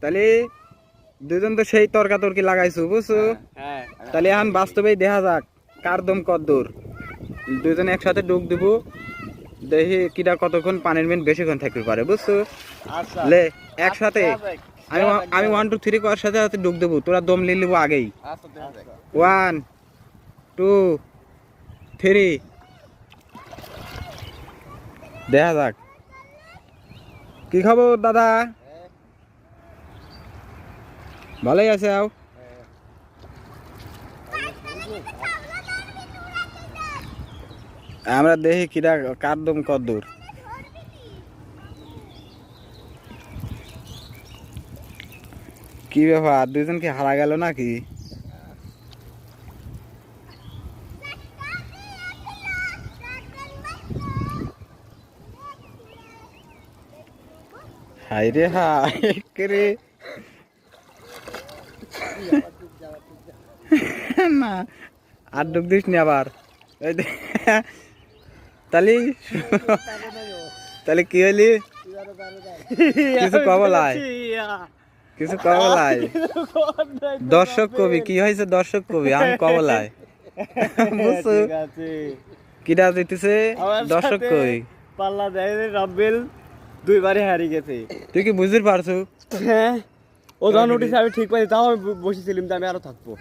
তাহলে দুজন তো সেই তর্কাতর্কি লাগাইছো বুঝছো। তাহলে এখন বাস্তবেই দেখা যাক কার দম কদ্দূর। দুজনে একসাথে ডুব দিব, দেখি কিটা কতক্ষণ পানির মিন বেশিক্ষণ থাকতে পারে বুঝছো। লে একসাথে আমি 1 2 3 করার সাথে সাথে ডুব দেবো, তোরা দম নিয়ে নিবো আগেই। 1 2 3 দেখা যাক কি খবর দাদা, ভালোই আছে? আও আমরা দেখি কিরা কার দম কদ্দূর। কি ব্যাপার, দুজন কি হারা গেল নাকি? হাই রে হাই রে না, আর ডুব দিস নি আবার। তাহলে তাহলে কি হইলি, কিছু কবলাই, কিছু কবলাই। দর্শক কবি কি হয়েছে, দর্শক কবি আমি কবলাই বুঝছো। কিটা দিতেছে দর্শক কবি, পাল্লা দেয় রাব্বেল 2 বারে হারিয়ে গেছে। তুই কি বুঝতে পারছো? হ্যাঁ, ও যখন উঠেছে আমি ঠিক পাইছি, তাও আমি বসেছিলাম যে আমি আরো থাকবো।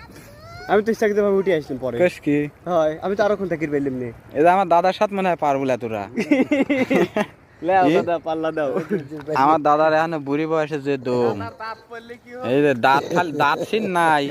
আমি তো ইচ্ছাকৃত ভাবে উঠে আসলাম পরে। কস কি হয়, আমি তো আরোক্ষণ থাকি পাইলাম নি। এটা আমার দাদার সাথে মনে হয় পারবো না তোরা। লেও দাদা পাল্লা দাও। আমার দাদার এখন বুড়ি বয়সে যে দম, এই যে দাঁত খালি দাঁত সিন নাই।